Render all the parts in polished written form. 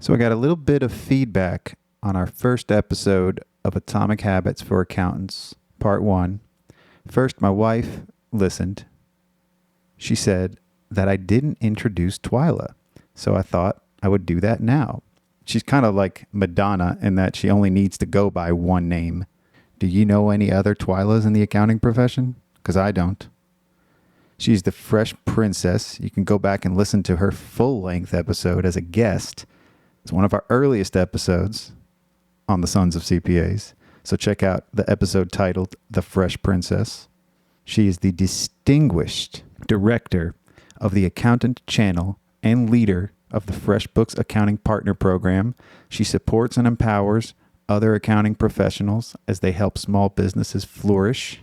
So I got a little bit of feedback on our first episode of Atomic Habits for Accountants, Part 1. First, my wife listened. She said that I didn't introduce Twyla, so I thought I would do that now. She's kind of like Madonna in that she only needs to go by one name. Do you know any other Twylas in the accounting profession? Because I don't. She's the Fresh Princess. You can go back and listen to her full-length episode as a guest. It's one of our earliest episodes on the Sons of CPAs. So check out the episode titled The Fresh Princess. She is the distinguished director of the Accountant Channel and leader of the FreshBooks Accounting Partner Program. She supports and empowers other accounting professionals as they help small businesses flourish.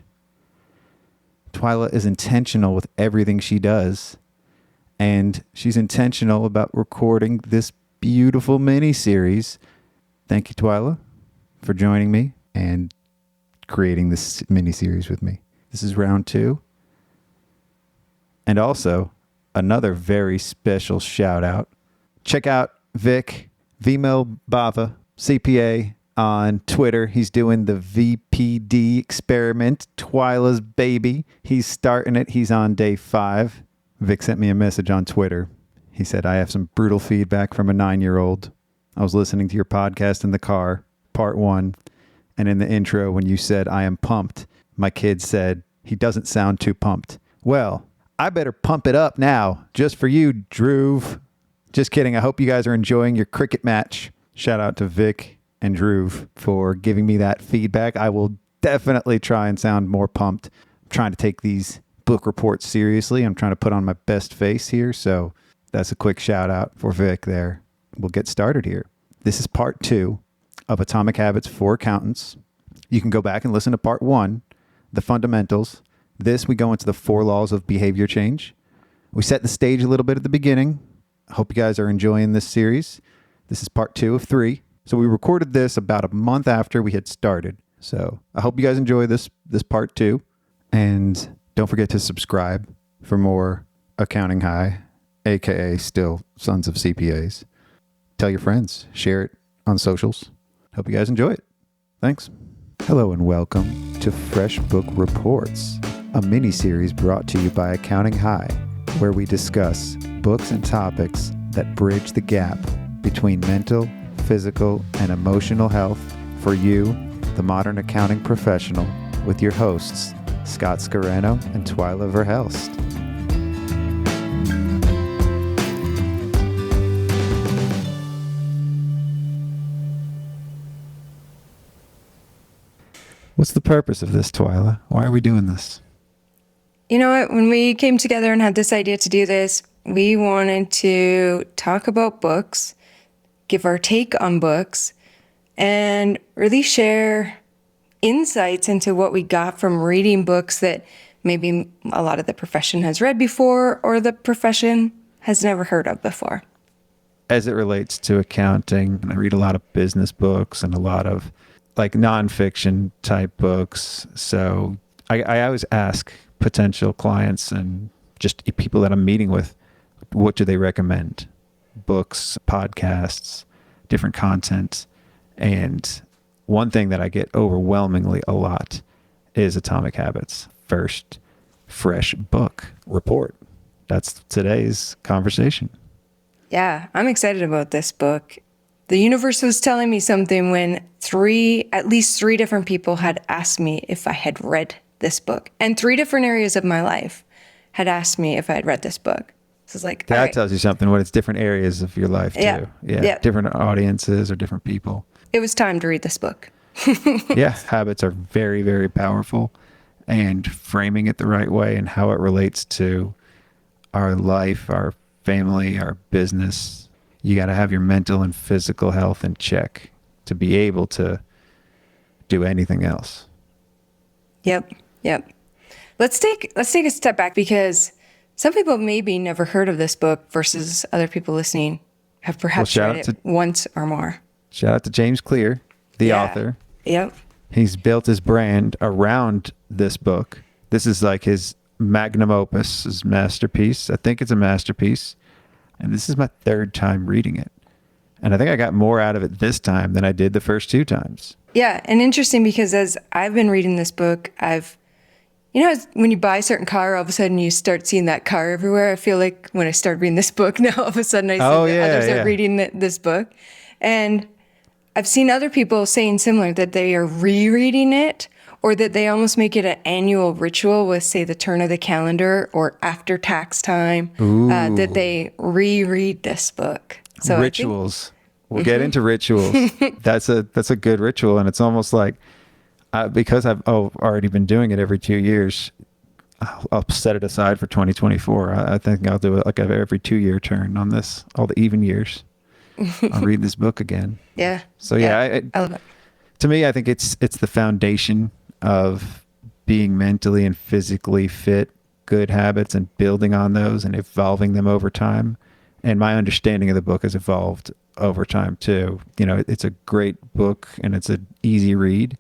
Twyla is intentional with everything she does, and she's intentional about recording this beautiful mini-series. Thank you, Twyla, for joining me and creating this mini-series with me. This is round 2. And also, another very special shout-out. Check out Vic, Vimo Bava, CPA, on Twitter. He's doing the VPD experiment, Twyla's baby. He's starting it. He's on day 5. Vic sent me a message on Twitter. He said, I have some brutal feedback from a 9-year-old. I was listening to your podcast in the car, part 1. And in the intro, when you said, I am pumped, my kid said, he doesn't sound too pumped. Well, I better pump it up now, just for you, Drew. Just kidding. I hope you guys are enjoying your cricket match. Shout out to Vic and Drew for giving me that feedback. I will definitely try and sound more pumped. I'm trying to take these book reports seriously. I'm trying to put on my best face here. So that's a quick shout out for Vic there. We'll get started here. This is part 2 of Atomic Habits for Accountants. You can go back and listen to part 1, the fundamentals. This, we go into the 4 laws of behavior change. We set the stage a little bit at the beginning. I hope you guys are enjoying this series. This is part 2 of 3. So we recorded this about a month after we had started. So I hope you guys enjoy this part 2. And don't forget to subscribe for more Accounting High, aka still Sons of CPAs. Tell your friends. Share it on socials. Hope you guys enjoy it. Thanks. Hello and welcome to Fresh Book Reports, a mini-series brought to you by Accounting High, where we discuss books and topics that bridge the gap between mental, physical, and emotional health for you, the modern accounting professional, with your hosts, Scott Scarano and Twyla Verhelst. What's the purpose of this, Twyla? Why are we doing this? You know what? When we came together and had this idea to do this, we wanted to talk about books, give our take on books, and really share insights into what we got from reading books that maybe a lot of the profession has read before or the profession has never heard of before. As it relates to accounting, I read a lot of business books and a lot of like nonfiction type books. So I always ask potential clients and just people that I'm meeting with, what do they recommend? Books, podcasts, different content. And one thing that I get overwhelmingly a lot is Atomic Habits. First, fresh book report. That's today's conversation. Yeah, I'm excited about this book. The universe was telling me something when at least three different people had asked me if I had read this book. And 3 different areas of my life had asked me if I had read this book. So it's like, that tells you something when it's different areas of your life too. Yeah. Different audiences or different people. It was time to read this book. Yeah, habits are very, very powerful, and framing it the right way and how it relates to our life, our family, our business. You got to have your mental and physical health in check to be able to do anything else. Yep. Let's take a step back, because some people maybe never heard of this book versus other people listening have perhaps read it once or more. Shout out to James Clear, the author. Yep. He's built his brand around this book. This is like his magnum opus, his masterpiece. I think it's a masterpiece. And this is my 3rd time reading it. And I think I got more out of it this time than I did the first two times. Yeah. And interesting because as I've been reading this book, when you buy a certain car, all of a sudden you start seeing that car everywhere. I feel like when I started reading this book, now all of a sudden I see that others are reading this book. And I've seen other people saying similar, that they are rereading it, or that they almost make it an annual ritual with, say, the turn of the calendar or after tax time, that they reread this book. So rituals. We'll get into rituals. That's a good ritual. And it's almost like, because I've already been doing it every 2 years, I'll set it aside for 2024. I think I'll do it like every 2-year turn on this, all the even years. I'll read this book again. Yeah. So I love it. To me, I think it's the foundation of being mentally and physically fit, good habits, and building on those and evolving them over time. And my understanding of the book has evolved over time too. It's a great book and it's an easy read,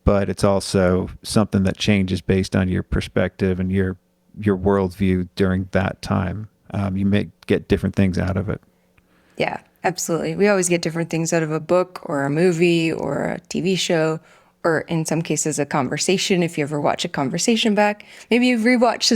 but it's also something that changes based on your perspective and your worldview during that time. You may get different things out of it. Yeah, absolutely. We always get different things out of a book or a movie or a TV show, or in some cases a conversation. If you ever watch a conversation back, maybe you've rewatched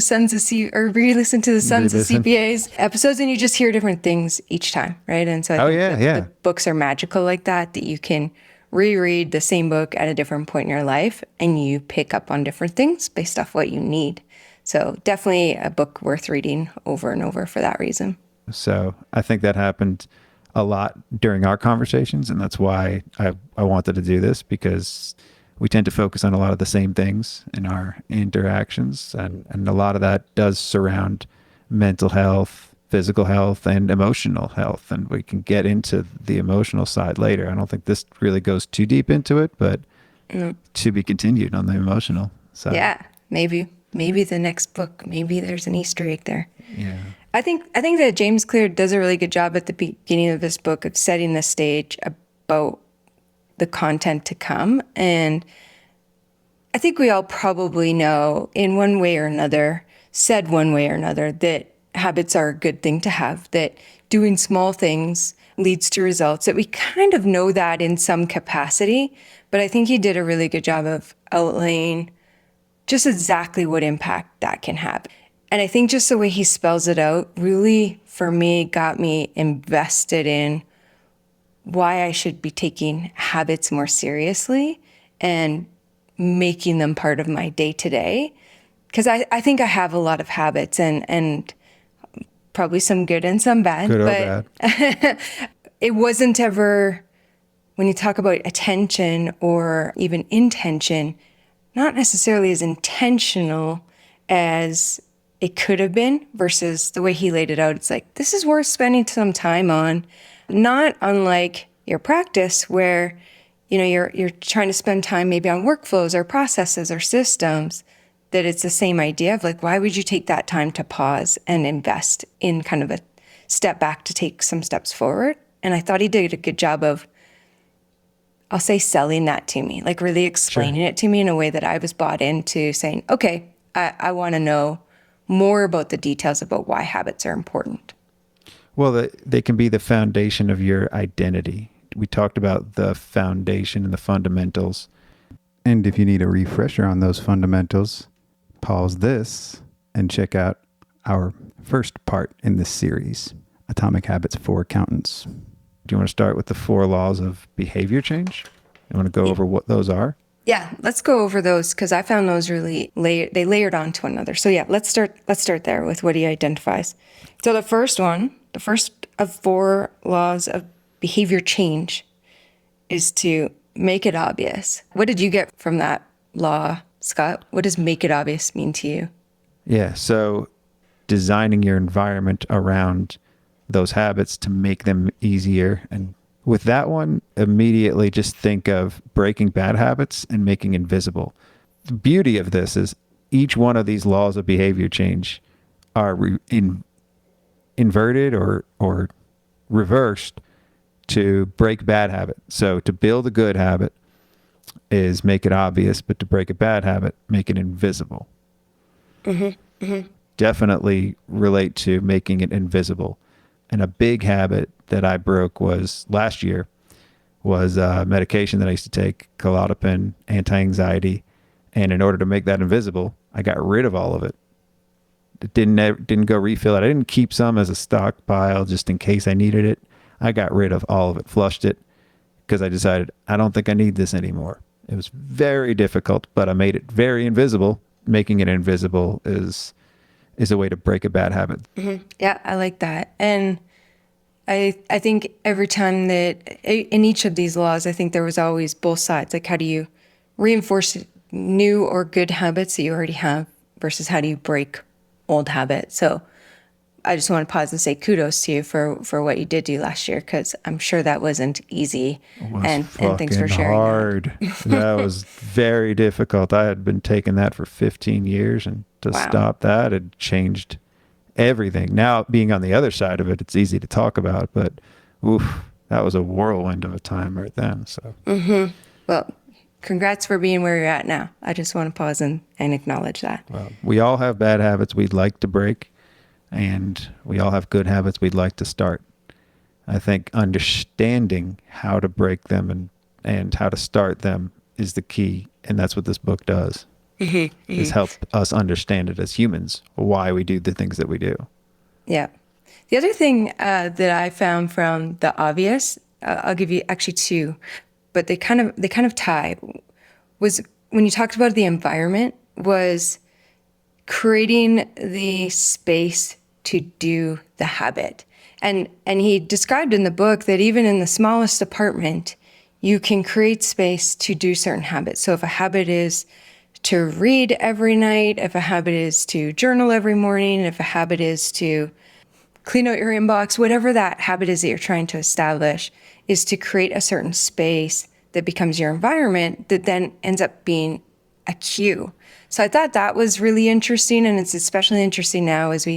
or re-listened to the Sons of CPAs episodes, and you just hear different things each time, right? And so I think the books are magical like that you can reread the same book at a different point in your life and you pick up on different things based off what you need. So definitely a book worth reading over and over for that reason. So I think that happened a lot during our conversations, and that's why I wanted to do this, because we tend to focus on a lot of the same things in our interactions, and a lot of that does surround mental health, physical health, and emotional health. And we can get into the emotional side later. I don't think this really goes too deep into it, but to be continued on the emotional side. Yeah, maybe the next book, maybe there's an Easter egg there. Yeah. I think that James Clear does a really good job at the beginning of this book of setting the stage about the content to come. And I think we all probably know in one way or another, said one way or another, that habits are a good thing to have, that doing small things leads to results, that we kind of know that in some capacity. But I think he did a really good job of outlaying just exactly what impact that can have. And I think just the way he spells it out really, for me, got me invested in why I should be taking habits more seriously and making them part of my day-to-day. Because I think I have a lot of habits and probably some good and some bad. Good or bad. It wasn't ever, when you talk about attention or even intention, not necessarily as intentional as it could have been, versus the way he laid it out. It's like, this is worth spending some time on, not unlike your practice where, you're trying to spend time maybe on workflows or processes or systems, that it's the same idea of like, why would you take that time to pause and invest in kind of a step back to take some steps forward? And I thought he did a good job of, I'll say, selling that to me, like really explaining it to me in a way that I was bought into, saying, okay, I want to know more about the details about why habits are important. Well, they can be the foundation of your identity. We talked about the foundation and the fundamentals. And if you need a refresher on those fundamentals, pause this and check out our first part in this series, Atomic Habits for Accountants. Do you want to start with the 4 laws of behavior change? You want to go over what those are? Yeah, let's go over those, because I found those really they layered onto one another. So yeah, let's start there with what he identifies. So the first of 4 laws of behavior change is to make it obvious. What did you get from that law, Scott? What does make it obvious mean to you? Yeah, so designing your environment around those habits to make them easier. And with that one, immediately just think of breaking bad habits and making invisible. The beauty of this is each one of these laws of behavior change are inverted or reversed to break bad habit. So to build a good habit is make it obvious, but to break a bad habit, make it invisible. Definitely relate to making it invisible. And a big habit that I broke was last year was medication that I used to take, Klonopin, anti-anxiety. And in order to make that invisible, I got rid of all of it. It didn't go refill it. I didn't keep some as a stockpile just in case I needed it. I got rid of all of it, flushed it, because I decided I don't think I need this anymore. It was very difficult, but I made it very invisible. Making it invisible is a way to break a bad habit. Mm-hmm. Yeah, I like that. And I think every time that in each of these laws, I think there was always both sides. Like, how do you reinforce new or good habits that you already have versus how do you break old habits? So I just want to pause and say kudos to you for what you did do last year, because I'm sure that wasn't easy. It was and thanks for sharing hard. That was very difficult. I had been taking that for 15 years, and to stop that, it changed everything. Now, being on the other side of it, it's easy to talk about, but that was a whirlwind of a time right then. So, Well, congrats for being where you're at now. I just want to pause and acknowledge that. Well, we all have bad habits we'd like to break, and we all have good habits we'd like to start. I think understanding how to break them and how to start them is the key, and that's what this book does. Is help us understand it as humans, why we do the things that we do. Yeah. The other thing that I found from the obvious, I'll give you actually two, but they kind of tie, was when you talked about the environment, was creating the space to do the habit. And he described in the book that even in the smallest apartment, you can create space to do certain habits. So if a habit is to read every night, if a habit is to journal every morning, if a habit is to clean out your inbox, whatever that habit is that you're trying to establish, is to create a certain space that becomes your environment that then ends up being a cue. So I thought that was really interesting, and it's especially interesting now as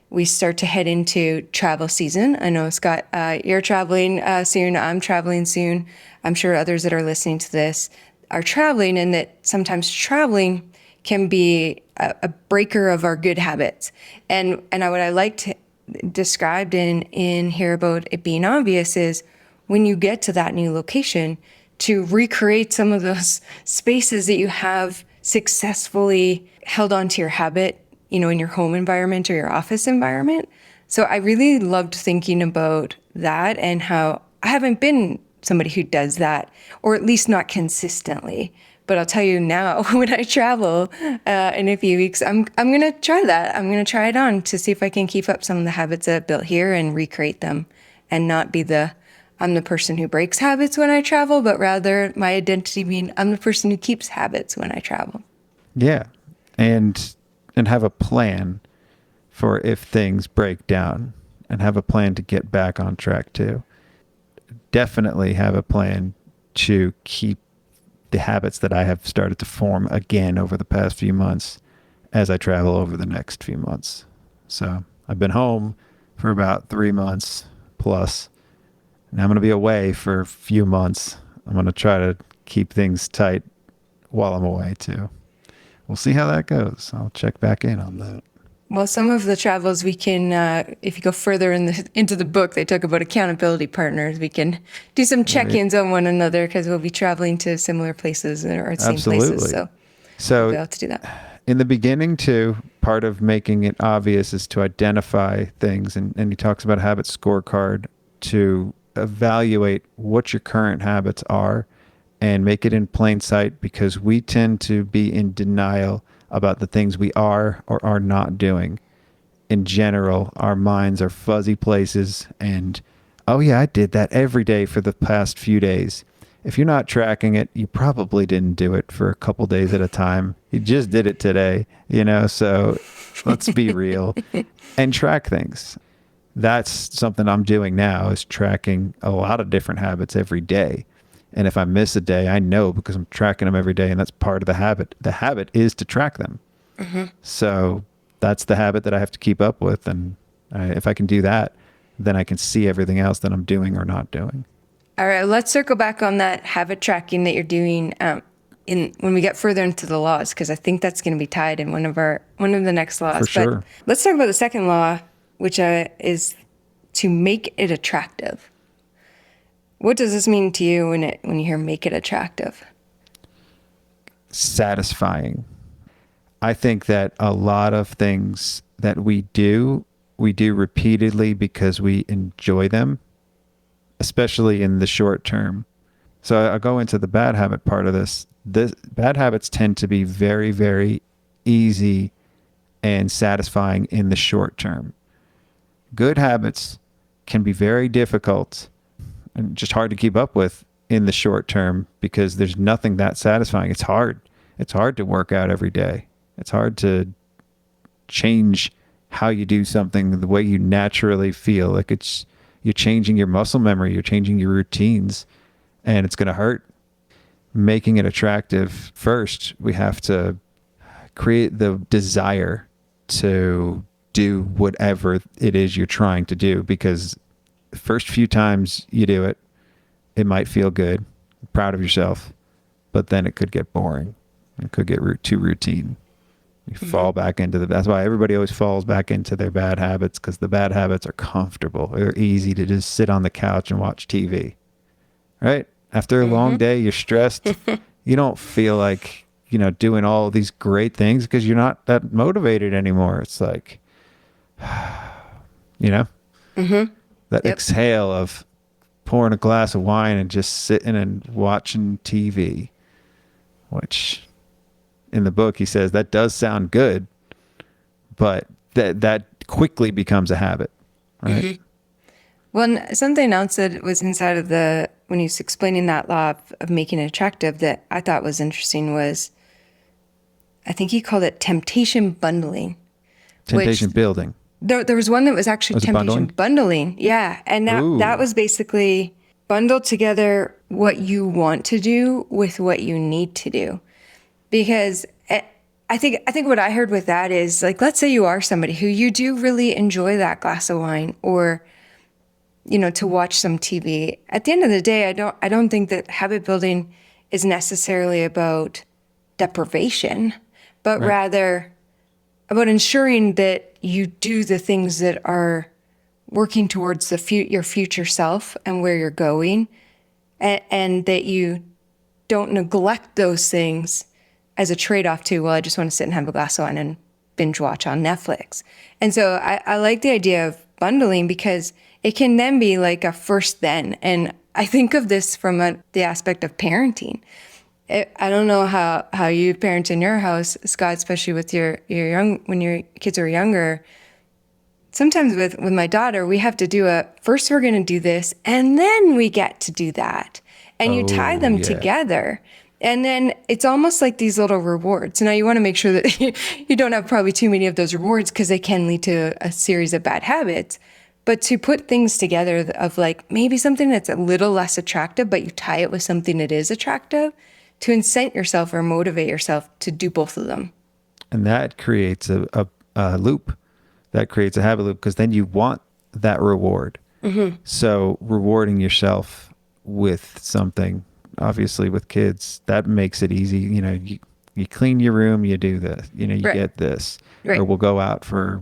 we start to head into travel season. I know, Scott, you're traveling soon. I'm traveling soon. I'm sure others that are listening to this are traveling, and that sometimes traveling can be a breaker of our good habits. And what I liked described in here about it being obvious is when you get to that new location, to recreate some of those spaces that you have successfully held onto your habit, in your home environment or your office environment. So I really loved thinking about that and how I haven't been somebody who does that, or at least not consistently. But I'll tell you now, when I travel in a few weeks, I'm going to try that. I'm going to try it on to see if I can keep up some of the habits that I've built here and recreate them, and not be I'm the person who breaks habits when I travel, but rather my identity being I'm the person who keeps habits when I travel. Yeah. And have a plan for if things break down, and have a plan to get back on track too. Definitely have a plan to keep the habits that I have started to form again over the past few months as I travel over the next few months. So I've been home for about 3 months plus, and I'm going to be away for a few months. I'm going to try to keep things tight while I'm away too. We'll see how that goes. I'll check back in on that. Well, some of the travels we can, if you go further into the book, they talk about accountability partners. We can do some check-ins on one another because we'll be traveling to similar places or same places. So we'll be able to do that. In the beginning, too, part of making it obvious is to identify things. And he talks about a habit scorecard to evaluate what your current habits are and make it in plain sight, because we tend to be in denial about the things we are or are not doing. In general, our minds are fuzzy places, and, oh yeah, I did that every day for the past few days. If you're not tracking it, you probably didn't do it for a couple days at a time. You just did it today, so let's be real and track things. That's something I'm doing now, is tracking a lot of different habits every day. And if I miss a day, I know because I'm tracking them every day, and that's part of the habit. The habit is to track them. Mm-hmm. So that's the habit that I have to keep up with. And if I can do that, then I can see everything else that I'm doing or not doing. All right, let's circle back on that habit tracking that you're doing when we get further into the laws, because I think that's going to be tied in one of the next laws. For sure. But let's talk about the second law, which is to make it attractive. What does this mean to you when you hear make it attractive? Satisfying. I think that a lot of things that we do repeatedly because we enjoy them, especially in the short term. So I'll go into the bad habit part of this. Bad habits tend to be very, very easy and satisfying in the short term. Good habits can be very difficult and just hard to keep up with in the short term because there's nothing that satisfying. It's hard. It's hard to work out every day. It's hard to change how you do something the way you naturally feel. Like you're changing your muscle memory, you're changing your routines, and it's going to hurt. Making it attractive, first, we have to create the desire to do whatever it is you're trying to do, because the first few times you do it, it might feel good, proud of yourself, but then it could get boring. It could get too routine. You fall back into that's why everybody always falls back into their bad habits, because the bad habits are comfortable. They're easy to just sit on the couch and watch TV, right? After a long day, you're stressed. You don't feel like, doing all these great things because you're not that motivated anymore. It's like, that exhale of pouring a glass of wine and just sitting and watching TV, which in the book he says that does sound good, but that quickly becomes a habit, right? Well, something else that was inside of when he was explaining that law of making it attractive that I thought was interesting was, I think he called it temptation bundling. Temptation building. There was one that was actually temptation bundling. Yeah. And that was basically bundle together what you want to do with what you need to do. Because I think what I heard with that is, like, let's say you are somebody who you do really enjoy that glass of wine or, to watch some TV. At the end of the day, I don't think that habit building is necessarily about deprivation, but rather about ensuring that you do the things that are working towards your future self and where you're going, and that you don't neglect those things as a trade-off to, well, I just want to sit and have a glass of wine and binge watch on Netflix. And so I like the idea of bundling because it can then be like a first then. And I think of this from the aspect of parenting. I don't know how you parent in your house, Scott, especially with your when your kids are younger. Sometimes with my daughter, we have to do first we're going to do this, and then we get to do that. And you tie them together. And then it's almost like these little rewards. Now you want to make sure that you don't have probably too many of those rewards because they can lead to a series of bad habits. But to put things together of like maybe something that's a little less attractive, but you tie it with something that is attractive to incent yourself or motivate yourself to do both of them. And that creates a loop. That creates a habit loop because then you want that reward. So rewarding yourself with something, obviously with kids, that makes it easy. You clean your room, you do this, you get this, or we'll go out for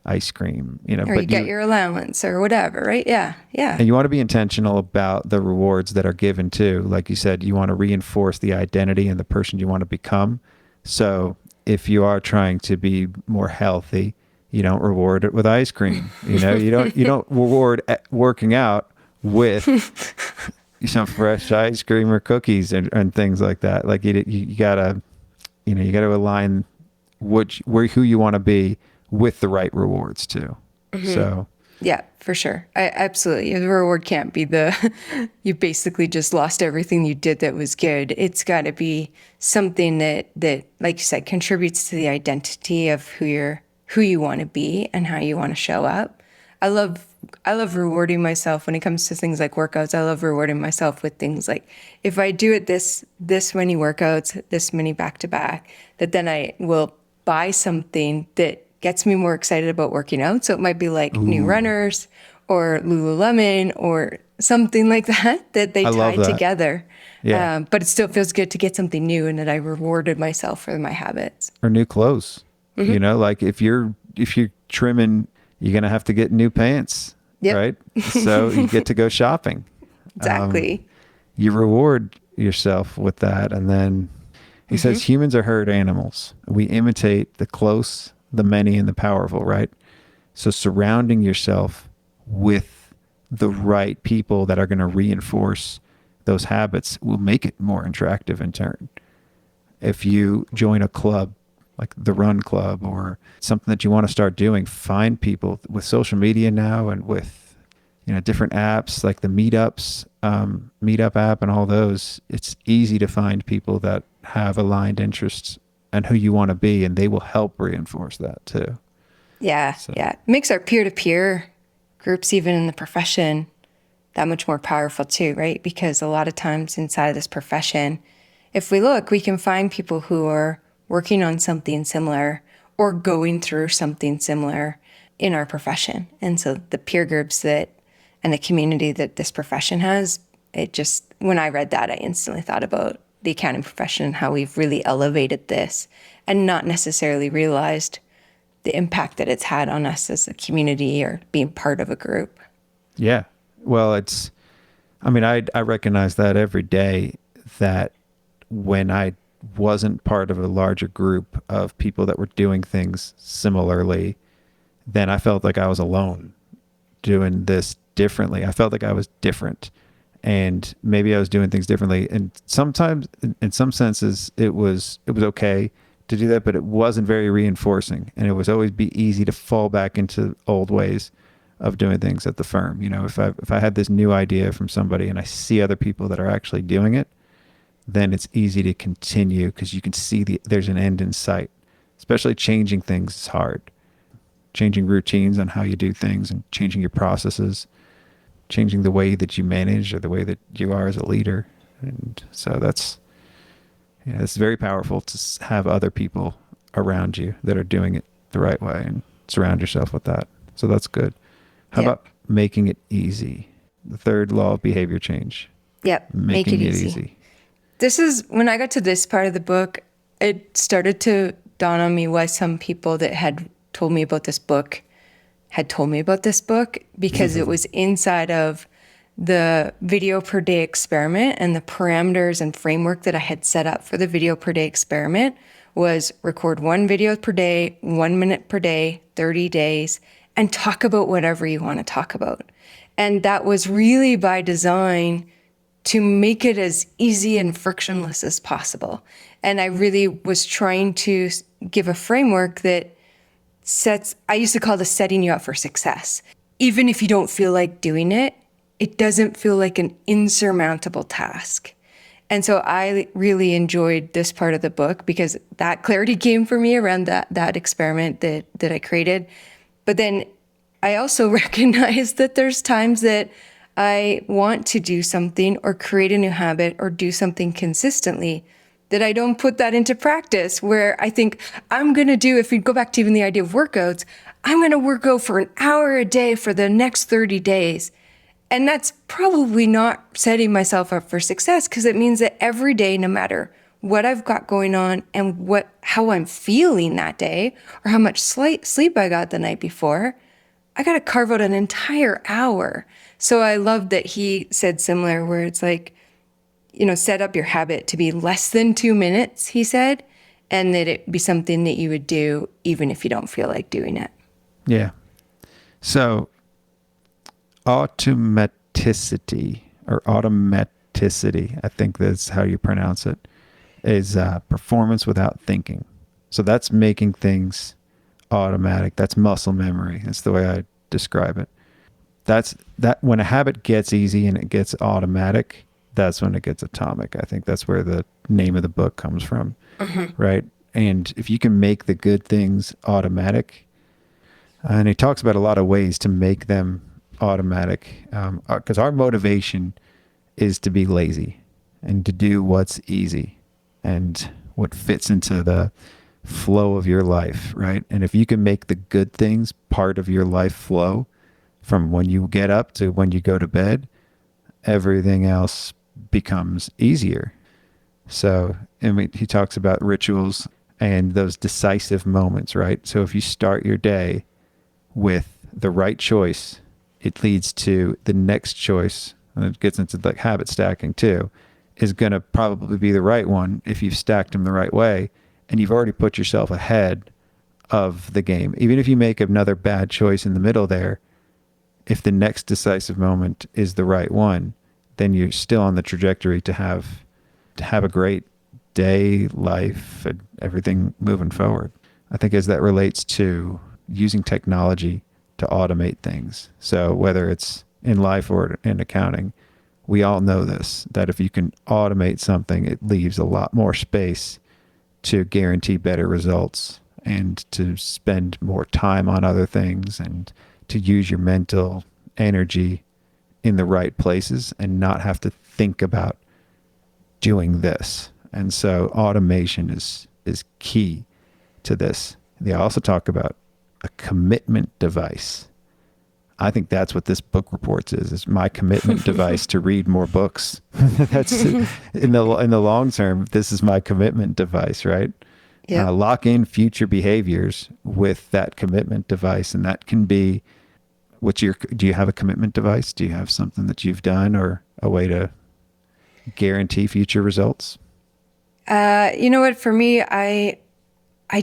ice cream, or you get your allowance or whatever, right? Yeah. And you want to be intentional about the rewards that are given too. Like you said, you want to reinforce the identity and the person you want to become. So if you are trying to be more healthy, you don't reward it with ice cream. You don't reward working out with some fresh ice cream or cookies and things like that. Like you gotta align who you want to be with the right rewards too. So yeah, for sure. Absolutely. The reward can't be you basically just lost everything you did that was good. It's got to be something that, like you said, contributes to the identity of who you want to be and how you want to show up. I love rewarding myself when it comes to things like workouts. I love rewarding myself with things like, if I do it this many workouts, this many back to back, that then I will buy something that gets me more excited about working out. So it might be like new runners or Lululemon or something like that they tie together. Yeah. But it still feels good to get something new and that I rewarded myself for my habits. Or new clothes. Like if you're trimming, you're going to have to get new pants. Yep. right? So you get to go shopping. Exactly. You reward yourself with that. And then he says, humans are herd animals. We imitate the close, the many, and the powerful, right? So surrounding yourself with the right people that are going to reinforce those habits will make it more attractive in turn. If you join a club like the Run Club or something that you want to start doing, find people with social media now and with, different apps like the Meetup app and all those. It's easy to find people that have aligned interests and who you want to be, and they will help reinforce that too. Yeah. So. Yeah. It makes our peer-to-peer groups, even in the profession, that much more powerful too, right? Because a lot of times inside of this profession, if we look, we can find people who are working on something similar or going through something similar in our profession. And so the peer groups and the community that this profession has, when I read that, I instantly thought about the accounting profession and how we've really elevated this and not necessarily realized the impact that it's had on us as a community or being part of a group. Yeah. Well, I recognize that every day, that when I wasn't part of a larger group of people that were doing things similarly, then I felt like I was alone doing this differently. I felt like I was different, and maybe I was doing things differently. And sometimes in some senses it was okay to do that, but it wasn't very reinforcing. And it was always be easy to fall back into old ways of doing things at the firm. If I had this new idea from somebody and I see other people that are actually doing it, then it's easy to continue because you can see there's an end in sight. Especially changing things is hard. Changing routines on how you do things and changing your processes, changing the way that you manage or the way that you are as a leader. And so it's very powerful to have other people around you that are doing it the right way and surround yourself with that. So that's good. How about making it easy? The third law of behavior change. Yep. Make it easy. This is when I got to this part of the book, it started to dawn on me why some people that had told me about this book because it was inside of the video per day experiment, and the parameters and framework that I had set up for the video per day experiment was record 1 video per day, 1 minute per day, 30 days, and talk about whatever you want to talk about. And that was really by design to make it as easy and frictionless as possible. And I really was trying to give a framework that I used to call this setting you up for success. Even if you don't feel like doing it, it doesn't feel like an insurmountable task. And so I really enjoyed this part of the book because that clarity came for me around that experiment that I created. But then I also recognize that there's times that I want to do something or create a new habit or do something consistently that I don't put that into practice, where I think I'm going to do, if we go back to even the idea of workouts, I'm going to work out for an hour a day for the next 30 days. And that's probably not setting myself up for success, because it means that every day, no matter what I've got going on and how I'm feeling that day or how much sleep I got the night before, I got to carve out an entire hour. So I love that he said similar, where it's like, set up your habit to be less than 2 minutes, he said, and that it be something that you would do even if you don't feel like doing it. Yeah. So automaticity, I think that's how you pronounce it, is performance without thinking. So that's making things automatic. That's muscle memory. That's the way I describe it. That's when a habit gets easy and it gets automatic, that's when it gets atomic. I think that's where the name of the book comes from, right? And if you can make the good things automatic, and he talks about a lot of ways to make them automatic, because our motivation is to be lazy and to do what's easy and what fits into the flow of your life, right? And if you can make the good things part of your life flow from when you get up to when you go to bed, everything else becomes easier. So, he talks about rituals and those decisive moments, right? So if you start your day with the right choice it leads to the next choice, and it gets into like habit stacking too, is going to probably be the right one if you've stacked them the right way and you've already put yourself ahead of the game. Even if you make another bad choice in the middle there, if the next decisive moment is the right one, then you're still on the trajectory to have a great day, life, and everything moving forward. I think as that relates to using technology to automate things. So whether it's in life or in accounting, we all know this, that if you can automate something, it leaves a lot more space to guarantee better results and to spend more time on other things and to use your mental energy in the right places and not have to think about doing this. And so automation is key to this. They also talk about a commitment device. I think that's what this book reports is my commitment device to read more books. That's in the long term. This is my commitment device, right? Yeah. Lock in future behaviors with that commitment device. And that can be, do you have a commitment device? Do you have something that you've done or a way to guarantee future results? You know what? For me, I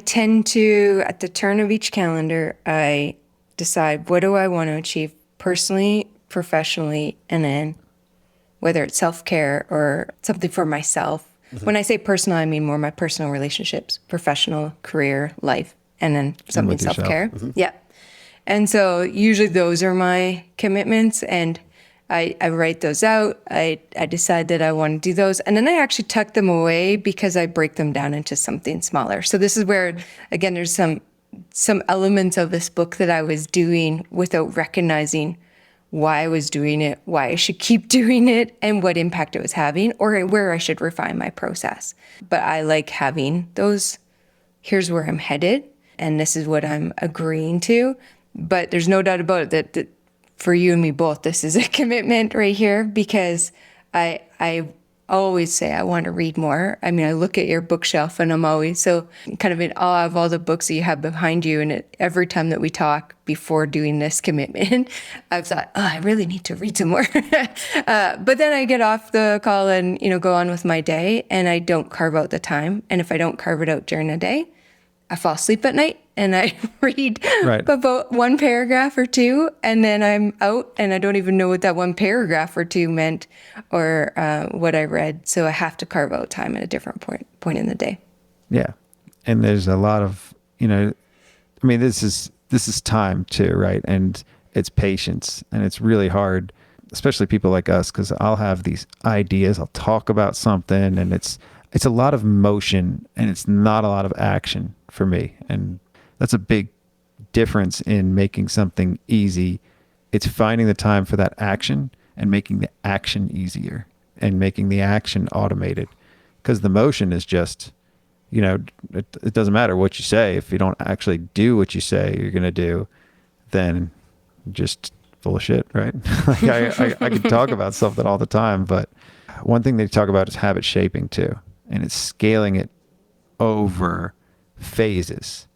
tend to, at the turn of each calendar, I decide what do I want to achieve personally, professionally, and then whether it's self-care or something for myself. Mm-hmm. When I say personal, I mean more my personal relationships, professional, career, life, and then something self-care. Mm-hmm. Yeah. And so usually those are my commitments, and I write those out. I decide that I want to do those, and then I actually tuck them away because I break them down into something smaller. So this is where, again, there's some elements of this book that I was doing without recognizing why I was doing it, why I should keep doing it, and what impact it was having, or where I should refine my process. But I like having those, here's where I'm headed, and this is what I'm agreeing to. But there's no doubt about it that for you and me both, this is a commitment right here, because I always say I want to read more. I mean, I look at your bookshelf and I'm always so kind of in awe of all the books that you have behind you. And every time that we talk before doing this commitment, I've thought, I really need to read some more. But then I get off the call and, go on with my day, and I don't carve out the time. And if I don't carve it out during the day, I fall asleep at night and I read about one paragraph or two, and then I'm out and I don't even know what that one paragraph or two meant or what I read. So I have to carve out time at a different point in the day. Yeah. And there's a lot of, this is time too, right? And it's patience, and it's really hard, especially people like us, because I'll have these ideas, I'll talk about something, and it's a lot of motion and it's not a lot of action for me. And that's a big difference in making something easy. It's finding the time for that action and making the action easier and making the action automated. Because the motion is just, it doesn't matter what you say. If you don't actually do what you say you're going to do, then you're just full of shit, right? I could talk about something all the time, but one thing they talk about is habit shaping too. And it's scaling it over phases,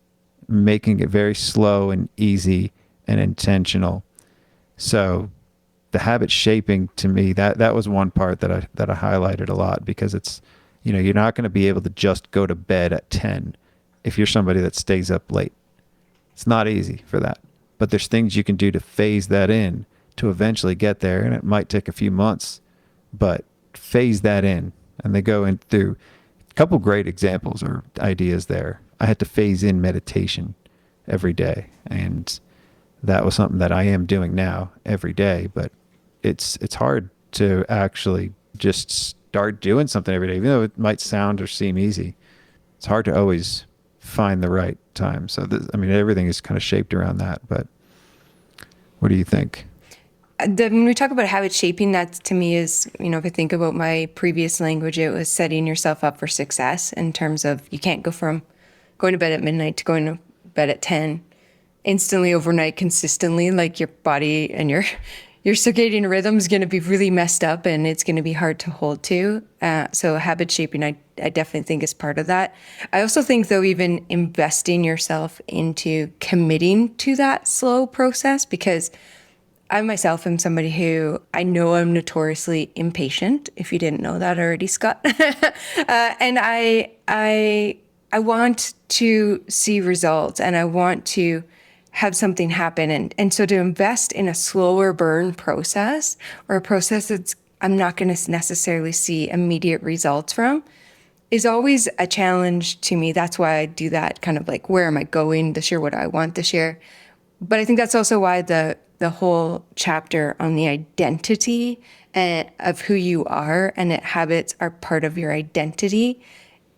making it very slow and easy and intentional. So the habit shaping, to me, that was one part that I highlighted a lot, because it's, you're not going to be able to just go to bed at 10 if you're somebody that stays up late. It's not easy for that. But there's things you can do to phase that in to eventually get there. And it might take a few months, but phase that in. And they go in through a couple great examples or ideas there. I had to phase in meditation every day. And that was something that I am doing now every day. But it's hard to actually just start doing something every day, even though it might sound or seem easy. It's hard to always find the right time. So, everything is kind of shaped around that. But what do you think? When we talk about habit shaping, that to me is, if I think about my previous language, it was setting yourself up for success in terms of you can't go from going to bed at midnight to going to bed at 10 instantly overnight consistently. Like your body and your circadian rhythm is going to be really messed up, and it's going to be hard to hold to. So habit shaping, I definitely think is part of that. I also think, though, even investing yourself into committing to that slow process, because I myself am somebody who I know I'm notoriously impatient. If you didn't know that already, Scott, and I want to see results, and I want to have something happen, and so to invest in a slower burn process, or a process that's I'm not going to necessarily see immediate results from, is always a challenge to me. That's why I do that kind of like, where am I going this year? What do I want this year? But I think that's also why the whole chapter on the identity of who you are, and that habits are part of your identity,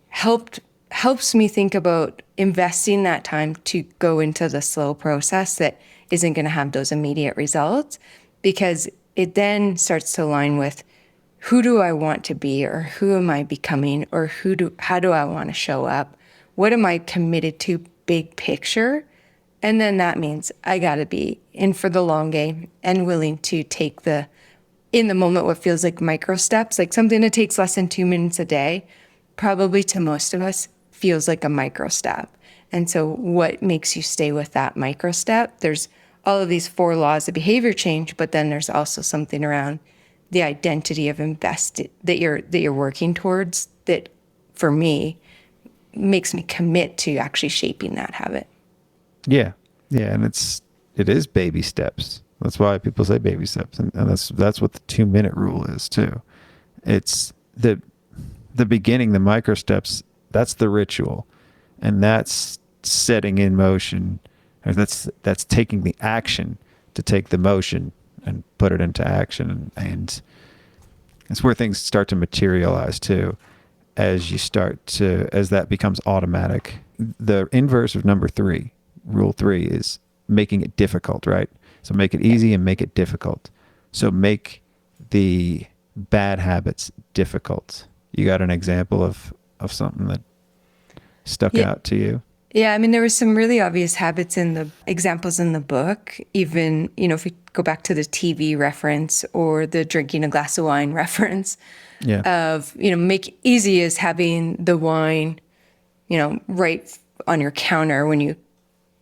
helps me think about investing that time to go into the slow process that isn't going to have those immediate results, because it then starts to align with who do I want to be, or who am I becoming, or how do I want to show up? What am I committed to big picture? And then that means I got to be in for the long game and willing to take in the moment, what feels like micro steps, like something that takes less than 2 minutes a day, probably to most of us feels like a micro step. And so what makes you stay with that micro step? There's all of these 4 laws of behavior change, but then there's also something around the identity of invested that you're working towards, that for me makes me commit to actually shaping that habit. Yeah. Yeah. And it is baby steps. That's why people say baby steps. And that's what the 2-minute rule is too. It's the beginning, the micro steps, that's the ritual. And that's setting in motion, or that's taking the action to take the motion and put it into action. And it's where things start to materialize too, as that becomes automatic. The inverse of number 3, rule 3, is making it difficult, right? So make it easy and make it difficult. So make the bad habits difficult. You got an example of something that stuck out to you? Yeah, I mean, there was some really obvious habits in the examples in the book. Even, if we go back to the TV reference or the drinking a glass of wine reference, of, make easy is having the wine, right on your counter when you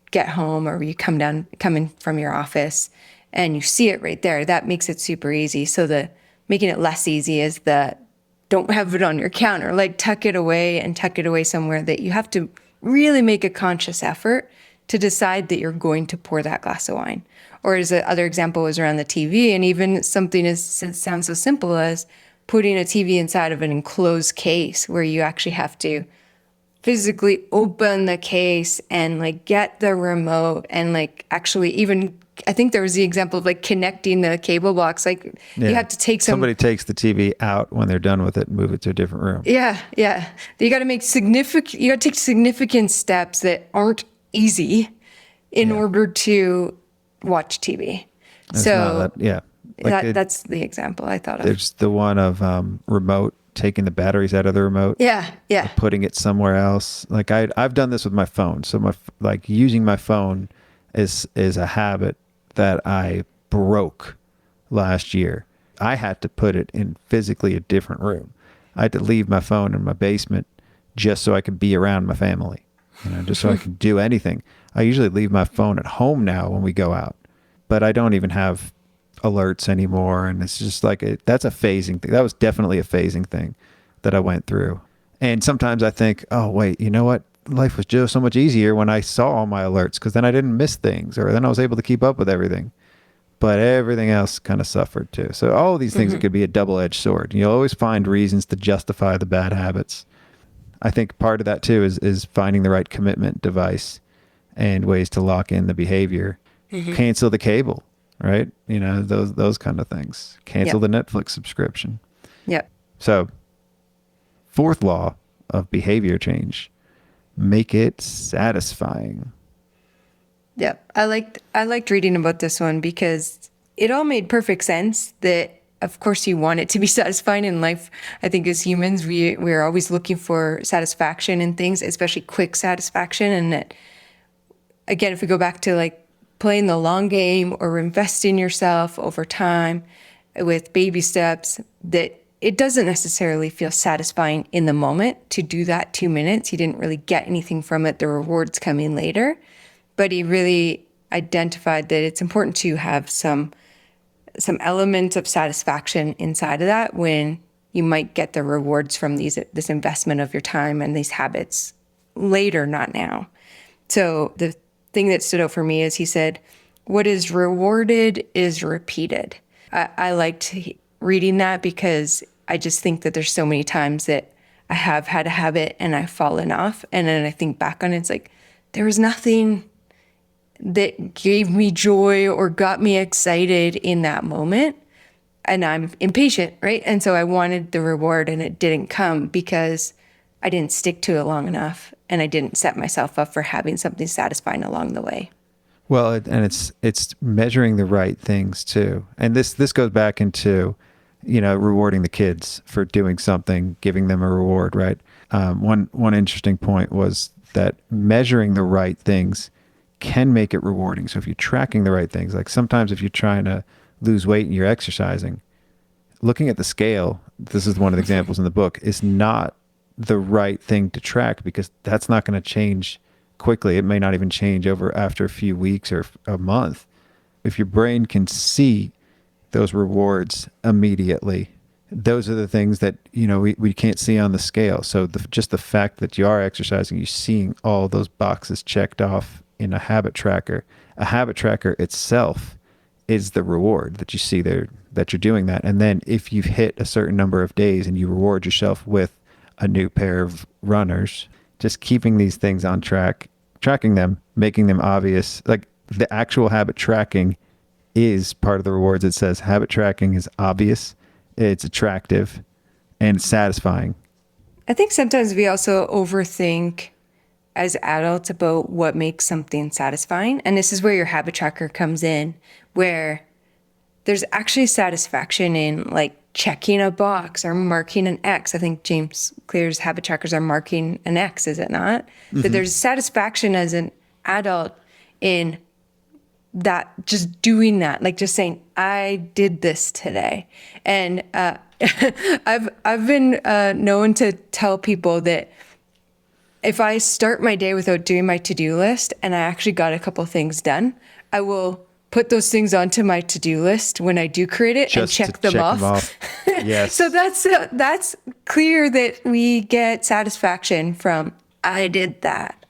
get home, or you come in from your office and you see it right there. That makes it super easy. So making it less easy is don't have it on your counter, like tuck it away somewhere that you have to really make a conscious effort to decide that you're going to pour that glass of wine. Or as the other example was around the TV, and even something it sounds so simple as putting a TV inside of an enclosed case, where you actually have to physically open the case and like get the remote, and like actually even, I think there was the example of like connecting the cable box. Like you have to take somebody takes the TV out when they're done with it and move it to a different room. Yeah. You got to take significant steps that aren't easy in order to watch TV. That's the example I thought of. There's the one of remote, taking the batteries out of the remote. Yeah. Putting it somewhere else. Like I've done this with my phone. So using my phone is a habit that I broke last year. I had to put it in physically a different room. I had to leave my phone in my basement just so I could be around my family, just so I could do anything. I usually leave my phone at home now when we go out, but I don't even have alerts anymore. And it's just like, that's a phasing thing. That was definitely a phasing thing that I went through. And sometimes I think, oh, wait, you know what? Life was just so much easier when I saw all my alerts, because then I didn't miss things, or then I was able to keep up with everything. But everything else kind of suffered too. So all of these things, it could be a double-edged sword. You'll always find reasons to justify the bad habits. I think part of that too is finding the right commitment device and ways to lock in the behavior. Cancel the cable, right? Those kind of things. Cancel the Netflix subscription. Yep. So 4th law of behavior change: make it satisfying. Yeah, I liked reading about this one, because it all made perfect sense that, of course, you want it to be satisfying in life. I think as humans, we're always looking for satisfaction in things, especially quick satisfaction. And that, again, if we go back to like playing the long game or investing yourself over time with baby steps, that it doesn't necessarily feel satisfying in the moment to do that 2 minutes. You didn't really get anything from it. The rewards come in later. But he really identified that it's important to have some some element of satisfaction inside of that when you might get the rewards from this investment of your time and these habits later, not now. So the thing that stood out for me is he said, what is rewarded is repeated. I liked reading that because I just think that there's so many times that I have had a habit and I've fallen off. And then I think back on it, it's like, there was nothing that gave me joy or got me excited in that moment. And I'm impatient, right? And so I wanted the reward and it didn't come because I didn't stick to it long enough and I didn't set myself up for having something satisfying along the way. Well, and it's measuring the right things too. And this goes back into, rewarding the kids for doing something, giving them a reward, right? One interesting point was that measuring the right things can make it rewarding. So if you're tracking the right things, like sometimes if you're trying to lose weight and you're exercising, looking at the scale, this is one of the examples in the book, is not the right thing to track because that's not going to change quickly. It may not even change after a few weeks or a month. If your brain can see those rewards immediately, those are the things that, we can't see on the scale. So just the fact that you are exercising, you're seeing all those boxes checked off in a habit tracker itself is the reward that you see there, that you're doing that. And then if you've hit a certain number of days and you reward yourself with a new pair of runners, just keeping these things on track, tracking them, making them obvious, like the actual habit tracking is part of the rewards. It says habit tracking is obvious, it's attractive, and it's satisfying. I think sometimes we also overthink as adults about what makes something satisfying. And this is where your habit tracker comes in, where there's actually satisfaction in like checking a box or marking an X. I think James Clear's habit trackers are marking an X, is it not? Mm-hmm. That there's satisfaction as an adult in that, just doing that, like just saying, I did this today. And I've been known to tell people that if I start my day without doing my to-do list and I actually got a couple things done, I will put those things onto my to-do list when I do create it and check them off. Yes. So that's clear that we get satisfaction from, I did that.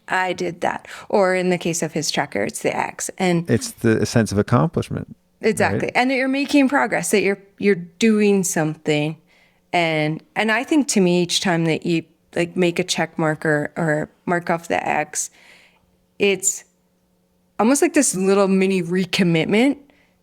Or in the case of his tracker, it's the X. And it's the sense of accomplishment. Exactly. Right? And that you're making progress, that you're doing something. And I think to me, each time that you like make a check mark or mark off the X, it's almost like this little mini recommitment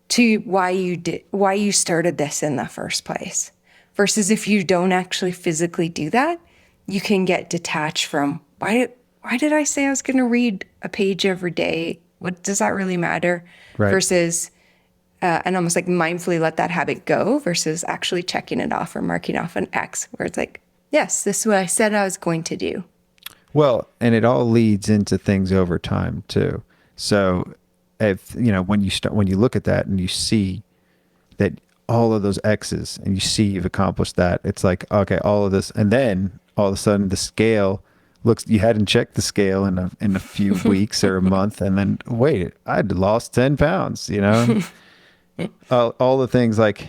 to why you started this in the first place. Versus if you don't actually physically do that, you can get detached from why did I say I was going to read a page every day? What does that really matter? Right. Versus and almost like mindfully let that habit go versus actually checking it off or marking off an X where it's like, yes, this is what I said I was going to do. Well, and it all leads into things over time too. So if, when you look at that and you see that all of those X's and you see you've accomplished that, it's like, okay, all of this. And then all of a sudden the scale looks, you hadn't checked the scale in a few weeks or a month. And then wait, I'd lost 10 pounds, all the things like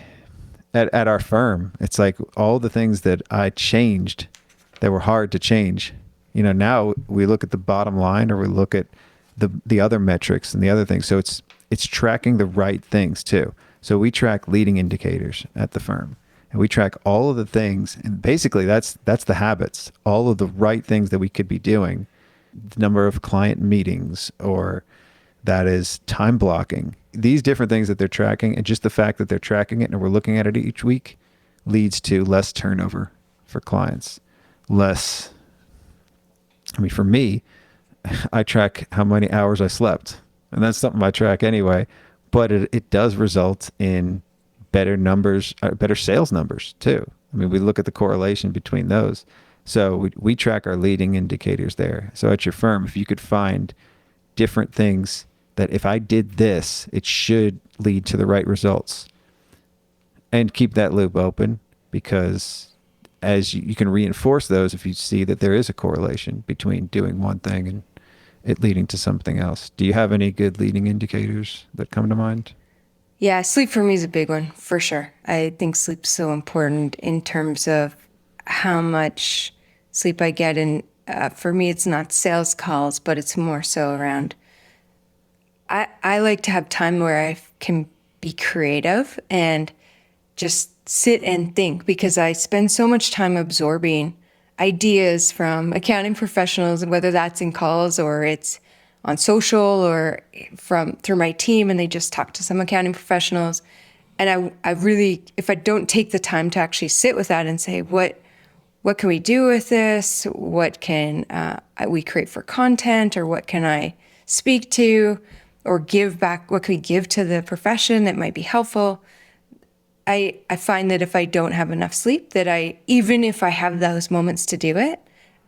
at our firm, it's like all the things that I changed that were hard to change. Now we look at the bottom line or we look at the other metrics and the other things. So it's tracking the right things too. So we track leading indicators at the firm and we track all of the things. And basically that's the habits, all of the right things that we could be doing, the number of client meetings, or that is time blocking, these different things that they're tracking. And just the fact that they're tracking it and we're looking at it each week leads to less turnover for clients, for me, I track how many hours I slept, and that's something I track anyway, but it does result in better numbers, better sales numbers too. We look at the correlation between those. So we track our leading indicators there. So at your firm, if you could find different things that if I did this, it should lead to the right results, and keep that loop open, because as you can reinforce those if you see that there is a correlation between doing one thing and it leading to something else. Do you have any good leading indicators that come to mind? Yeah, sleep for me is a big one, for sure. I think sleep's so important in terms of how much sleep I get. And for me, it's not sales calls, but it's more so around. I like to have time where I can be creative and just sit and think, because I spend so much time absorbing ideas from accounting professionals, and whether that's in calls or it's on social or from through my team, and they just talk to some accounting professionals. And I really, if I don't take the time to actually sit with that and say, what can we do with this? What can we create for content, or what can I speak to or give back? What can we give to the profession that might be helpful? I find that if I don't have enough sleep, that even if I have those moments to do it,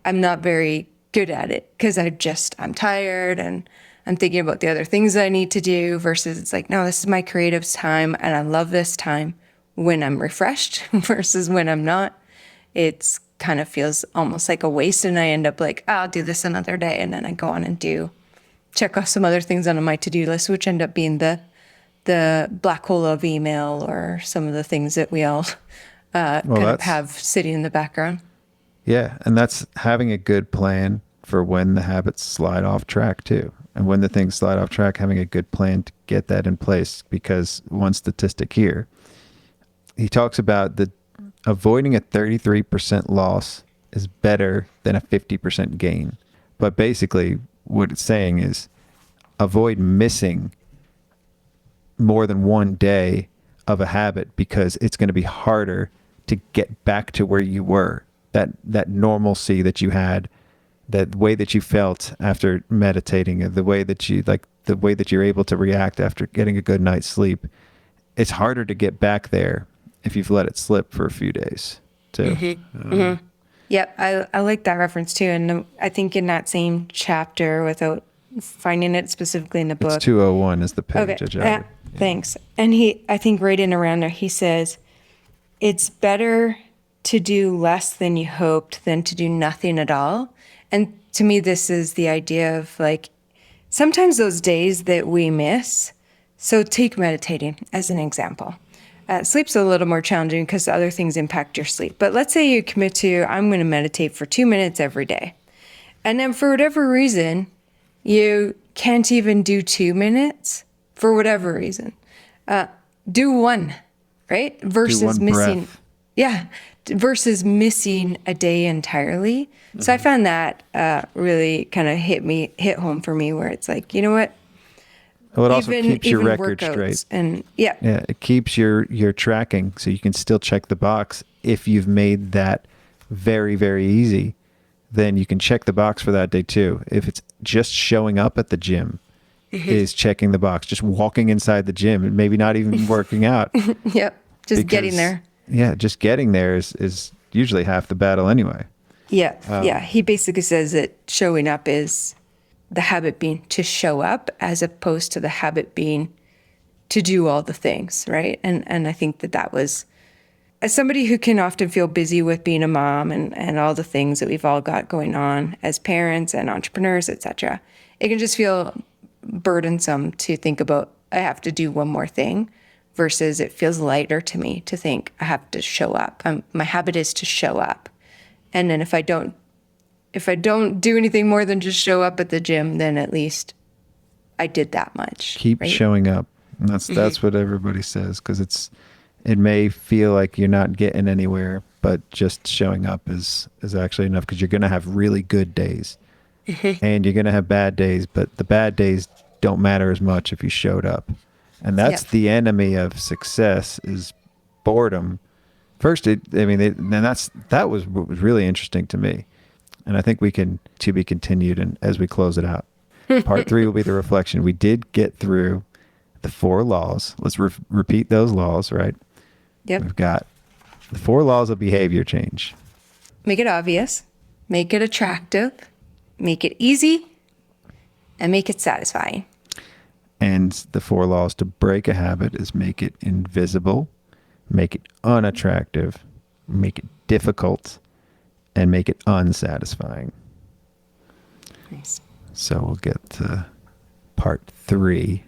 I'm not very good at it, because I'm tired and I'm thinking about the other things I need to do, versus it's like, no, this is my creative time and I love this time when I'm refreshed versus when I'm not. It's kind of feels almost like a waste, and I end up like, oh, I'll do this another day. And then I go on and check off some other things on my to-do list, which end up being the black hole of email or some of the things that we all kind of have sitting in the background. Yeah. And that's having a good plan for when the habits slide off track too. And when the things slide off track, having a good plan to get that in place. Because one statistic here, he talks about the avoiding a 33% loss is better than a 50% gain. But basically what it's saying is avoid missing more than one day of a habit, because it's going to be harder to get back to where you were, that normalcy that you had, that way that you felt after meditating, the way that you're able to react after getting a good night's sleep. It's harder to get back there if you've let it slip for a few days too. Yep, I like that reference too. And I think in that same chapter, without finding it specifically in the book, It's 201 is the page. okay, I jotted. thanks. And I think right in around there, he says, it's better to do less than you hoped than to do nothing at all. And to me, this is the idea of like, sometimes those days that we miss, so take meditating as an example. Sleep's a little more challenging because other things impact your sleep. But let's say you commit to, I'm going to meditate for 2 minutes every day. And then for whatever reason, you can't even do 2 minutes for whatever reason. Do one, right? Versus one missing. breath. Yeah. Versus missing a day entirely. Mm-hmm. So I found that really kind of hit home for me, where it's like, you know what? Well, it also keeps your record straight. And yeah, it keeps your tracking, so you can still check the box. If you've made that very, very easy, then you can check the box for that day too. If it's just showing up at the gym, is checking the box, just walking inside the gym and maybe not even working out. Yep, just getting there. Yeah, just getting there is usually half the battle anyway. Yeah, he basically says that showing up is the habit being to show up, as opposed to the habit being to do all the things, right? And I think that was, as somebody who can often feel busy with being a mom and all the things that we've all got going on as parents and entrepreneurs, etc., it can just feel burdensome to think about, I have to do one more thing, versus it feels lighter to me to think I have to show up. My habit is to show up. And then if I don't do anything more than just show up at the gym, then at least I did that much. Keep showing up. And that's what everybody says, because it may feel like you're not getting anywhere, but just showing up is actually enough, because you're going to have really good days and you're going to have bad days, but the bad days don't matter as much if you showed up. And that's the enemy of success, is boredom. First, that was what was really interesting to me. And I think we can, to be continued, and as we close it out. Part 3 will be the reflection. We did get through the 4 laws. Let's repeat those laws, right? Yep. We've got the 4 laws of behavior change. Make it obvious, make it attractive, make it easy, and make it satisfying. And the 4 laws to break a habit is make it invisible, make it unattractive, make it difficult, and make it unsatisfying. Nice. So we'll get to part 3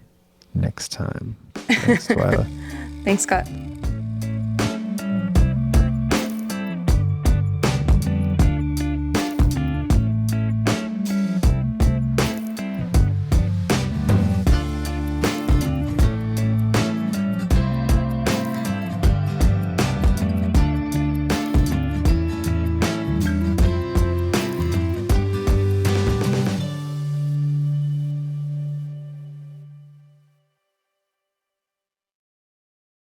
next time. Thanks, Twyla. Thanks, Scott.